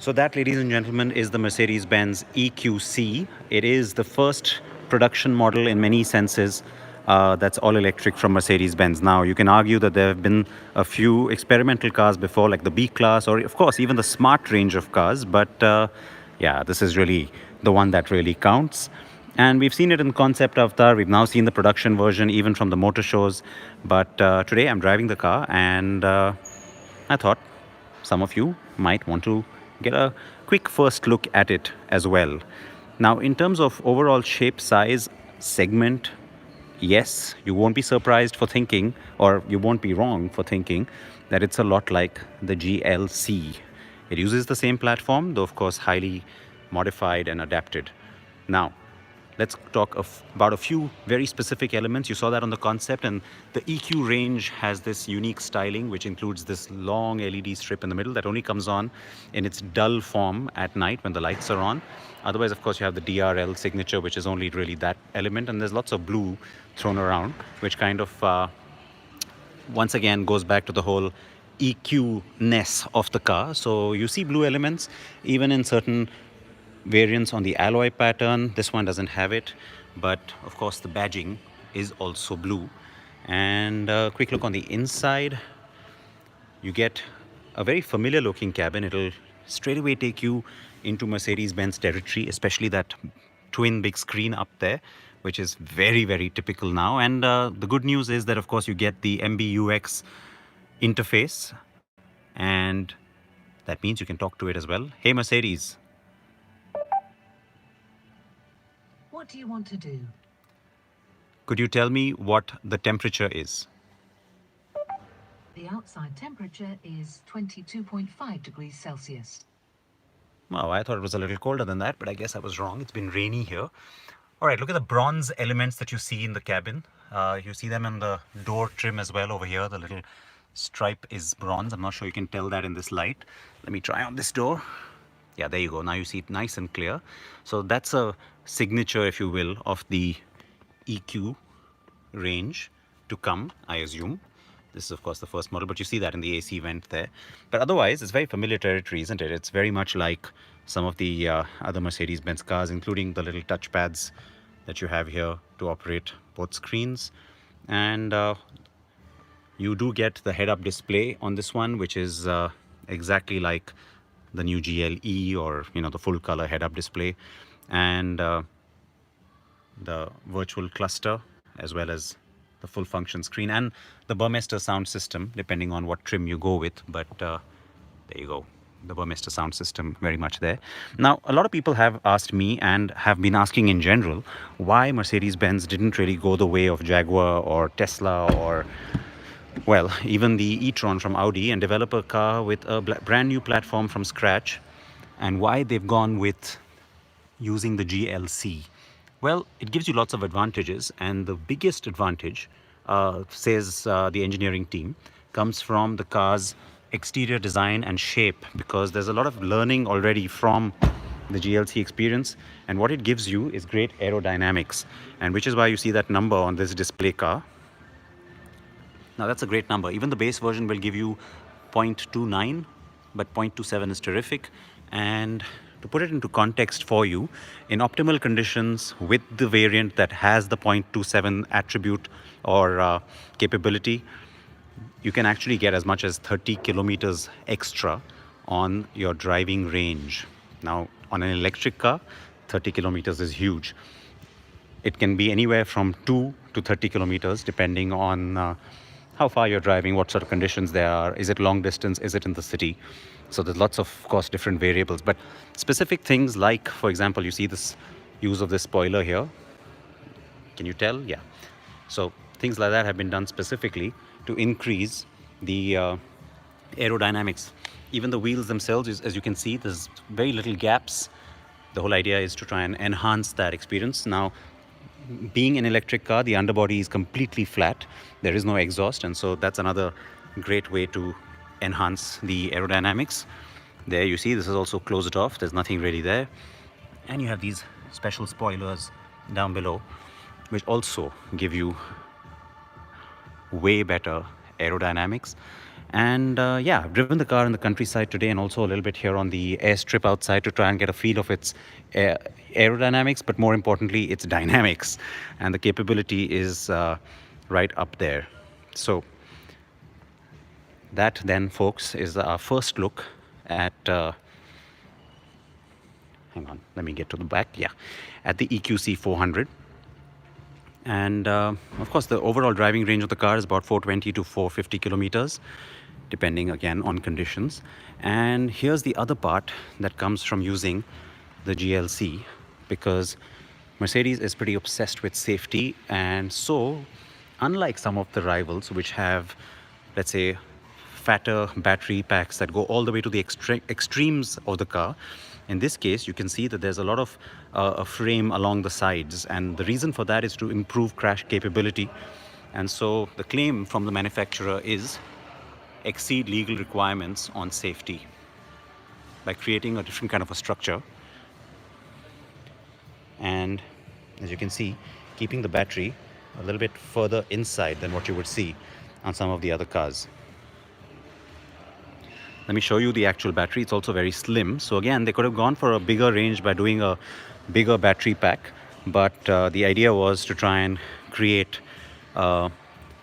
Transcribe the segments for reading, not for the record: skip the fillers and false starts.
So that, ladies and gentlemen, is the Mercedes-Benz EQC. It is the first production model in many senses that's all electric from Mercedes-Benz. Now, you can argue that there have been a few experimental cars before, like the B-Class, or of course, even the Smart range of cars. But yeah, this is really the one that really counts. And we've seen it in concept avatar. We've now seen the production version, even from the motor shows. But today I'm driving the car, and I thought some of you might want to get a quick first look at it as well. Now, in terms of overall shape, size, segment, yes, you won't be surprised for thinking, or you won't be wrong for thinking, that it's a lot like the GLC. It uses the same platform, though of course highly modified and adapted. Now, let's talk about a few very specific elements. You saw that on the concept, and the EQ range has this unique styling, which includes this long LED strip in the middle that only comes on in its dull form at night when the lights are on. Otherwise, of course, you have the DRL signature, which is only really that element, and there's lots of blue thrown around, which kind of once again goes back to the whole EQ-ness of the car. So you see blue elements even in certain variants on the alloy pattern. This one doesn't have it, but of course the badging is also blue. And a quick look on the inside, you get a very familiar looking cabin. It'll straight away take you into Mercedes-Benz territory, especially that twin big screen up there, which is very, very typical now. And the good news is that of course you get the MBUX interface, and that means you can talk to it as well. Hey Mercedes, what do you want to do? could you tell me what the temperature is? The outside temperature is 22.5 degrees Celsius. Wow, I thought it was a little colder than that, but I guess I was wrong. It's been rainy here. All right, look at the bronze elements that you see in the cabin. You see them in the door trim as well over here. The little stripe is bronze. I'm not sure you can tell that in this light. Let me try on this door. Yeah, there you go. Now you see it nice and clear. So that's a signature, if you will, of the EQ range to come, I assume. This is, of course, the first model, but you see that in the AC vent there. But otherwise, it's very familiar territory, isn't it? It's very much like some of the other Mercedes-Benz cars, including the little touchpads that you have here to operate both screens. And you do get the head-up display on this one, which is exactly like the new GLE, or the full color head-up display, and the virtual cluster, as well as the full function screen, and the Burmester sound system, depending on what trim you go with. But there you go, the Burmester sound system very much there. Now, a lot of people have asked me, and have been asking in general, why Mercedes-Benz didn't really go the way of Jaguar or Tesla, or well, even the e-tron from Audi, and develop a car with a brand new platform from scratch, and why they've gone with using the GLC. Well, it gives you lots of advantages, and the biggest advantage, says the engineering team, comes from the car's exterior design and shape, because there's a lot of learning already from the GLC experience, and what it gives you is great aerodynamics, and which is why you see that number on this display car. Now that's a great number. Even the base version will give you 0.29, but 0.27 is terrific. And to put it into context for you, in optimal conditions with the variant that has the 0.27 attribute or capability, you can actually get as much as 30 kilometers extra on your driving range. Now, on an electric car, 30 kilometers is huge. It can be anywhere from 2 to 30 kilometers, depending on how far you're driving, what sort of conditions there are. Is it long distance? Is it in the city? So there's lots of course, different variables. But specific things like, for example, you see this use of this spoiler here. Can you tell? Yeah. So things like that have been done specifically to increase the aerodynamics. Even the wheels themselves, as you can see, there's very little gaps. The whole idea is to try and enhance that experience. Now, being an electric car, the underbody is completely flat. There is no exhaust, and so that's another great way to enhance the aerodynamics. There you see, this is also closed off. There's nothing really there. And you have these special spoilers down below, which also give you way better aerodynamics. And yeah, I've driven the car in the countryside today and also a little bit here on the airstrip outside to try and get a feel of its aerodynamics, but more importantly, its dynamics. And the capability is right up there. So that then, folks, is our first look at, hang on, let me get to the back, yeah, at the EQC 400. And of course, the overall driving range of the car is about 420 to 450 kilometers, depending again on conditions. And here's the other part that comes from using the GLC, because Mercedes is pretty obsessed with safety. And so, unlike some of the rivals which have, let's say, fatter battery packs that go all the way to the extremes of the car, in this case you can see that there's a lot of a frame along the sides, and the reason for that is to improve crash capability. And so the claim from the manufacturer is exceed legal requirements on safety by creating a different kind of a structure, and as you can see, keeping the battery a little bit further inside than what you would see on some of the other cars. Let me show you the actual battery. It's also very slim. So again, they could have gone for a bigger range by doing a bigger battery pack, but the idea was to try and create a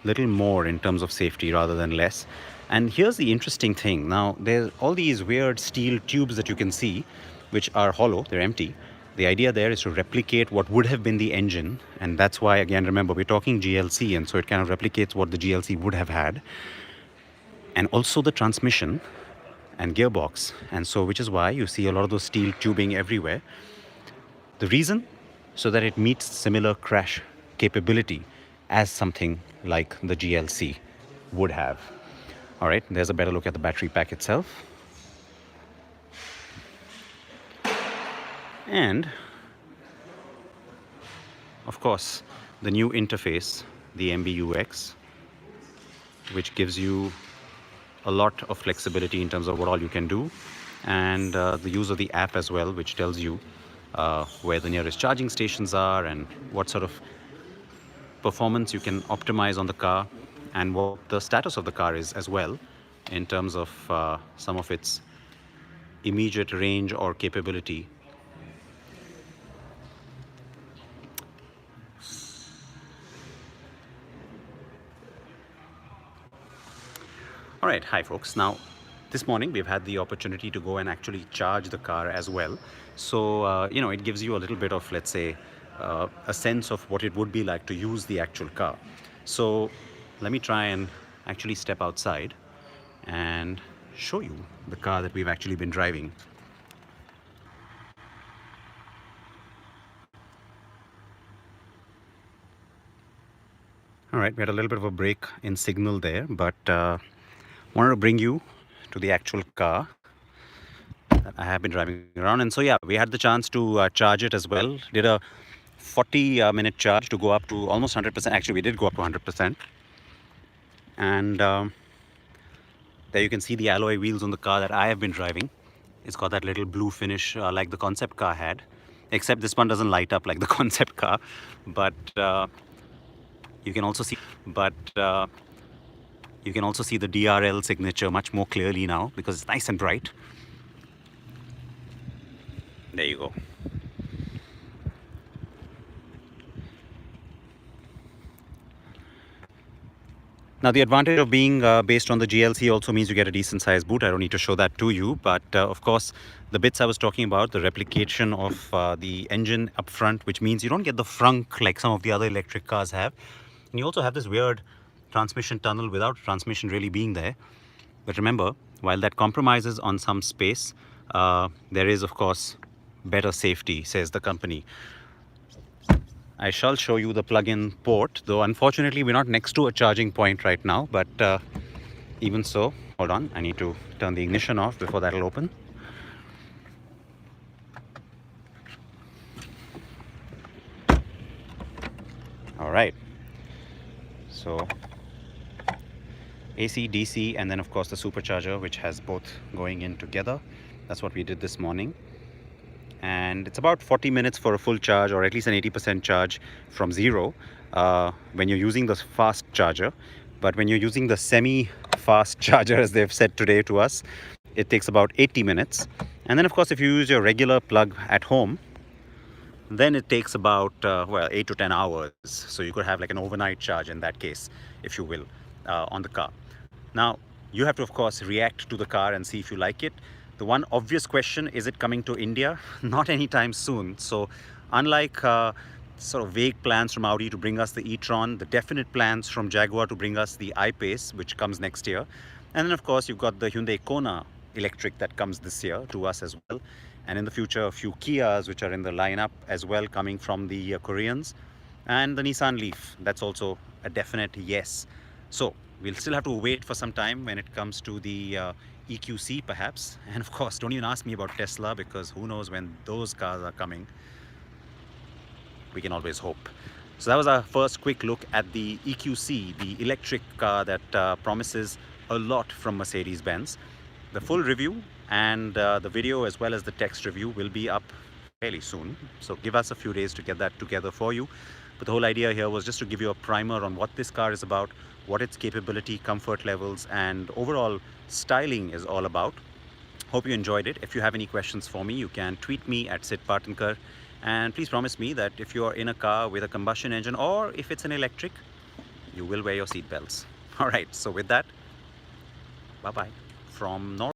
little more in terms of safety rather than less. And here's the interesting thing. Now, there's all these weird steel tubes that you can see, which are hollow, they're empty. The idea there is to replicate what would have been the engine. And that's why, again, remember, we're talking GLC, and so it kind of replicates what the GLC would have had. And also the transmission and gearbox. And so, which is why you see a lot of those steel tubing everywhere. The reason? So that it meets similar crash capability as something like the GLC would have. All right, there's a better look at the battery pack itself. And of course, the new interface, the MBUX, which gives you a lot of flexibility in terms of what all you can do, and the use of the app as well, which tells you where the nearest charging stations are and what sort of performance you can optimize on the car, and what the status of the car is as well in terms of some of its immediate range or capability. All right, hi folks. Now, this morning we've had the opportunity to go and actually charge the car as well. So, you know, it gives you a little bit of, let's say, a sense of what it would be like to use the actual car. So, let me try and actually step outside and show you the car that we've actually been driving. All right, we had a little bit of a break in signal there, but wanted to bring you to the actual car that I have been driving around. And so yeah, we had the chance to charge it as well. Did a 40-minute charge to go up to almost 100%. Actually, we did go up to 100%. And there you can see the alloy wheels on the car that I have been driving. It's got that little blue finish like the concept car had, except this one doesn't light up like the concept car. But you can also see, you can also see the DRL signature much more clearly now because it's nice and bright. There you go. Now, the advantage of being based on the GLC also means you get a decent sized boot. I don't need to show that to you, but of course, the bits I was talking about, the replication of the engine up front, which means you don't get the frunk like some of the other electric cars have. And you also have this weird transmission tunnel without transmission really being there. But remember, while that compromises on some space, there is, of course, better safety, says the company. I shall show you the plug-in port, though unfortunately we're not next to a charging point right now, but even so, hold on, I need to turn the ignition off before that'll open. All right, so AC, DC, and then of course the supercharger, which has both going in together. That's what we did this morning. And it's about 40 minutes for a full charge, or at least an 80% charge from zero when you're using the fast charger. But when you're using the semi fast charger as they've said today to us. It takes about 80 minutes. And then of course if you use your regular plug at home, then it takes about well, 8 to 10 hours. So you could have like an overnight charge in that case, if you will, on the car. Now you have to of course react to the car and see if you like it. The one obvious question, is it coming to India? Not anytime soon. So unlike sort of vague plans from Audi to bring us the e-tron, the definite plans from Jaguar to bring us the I-Pace, which comes next year. And then of course you've got the Hyundai Kona electric that comes this year to us as well. And in the future, a few Kias which are in the lineup as well, coming from the Koreans. And the Nissan Leaf, that's also a definite yes. So we'll still have to wait for some time when it comes to the EQC perhaps. And of course, don't even ask me about Tesla, because who knows when those cars are coming. We can always hope. So that was our first quick look at the EQC, the electric car that promises a lot from Mercedes-Benz. The full review and the video as well as the text review will be up fairly soon. So give us a few days to get that together for you. But the whole idea here was just to give you a primer on what this car is about, what its capability, comfort levels, and overall styling is all about. Hope you enjoyed it. If you have any questions for me, you can tweet me at Sid Partankar. And please promise me that if you are in a car with a combustion engine, or if it's an electric, you will wear your seat belts. All right, so with that, bye-bye from North.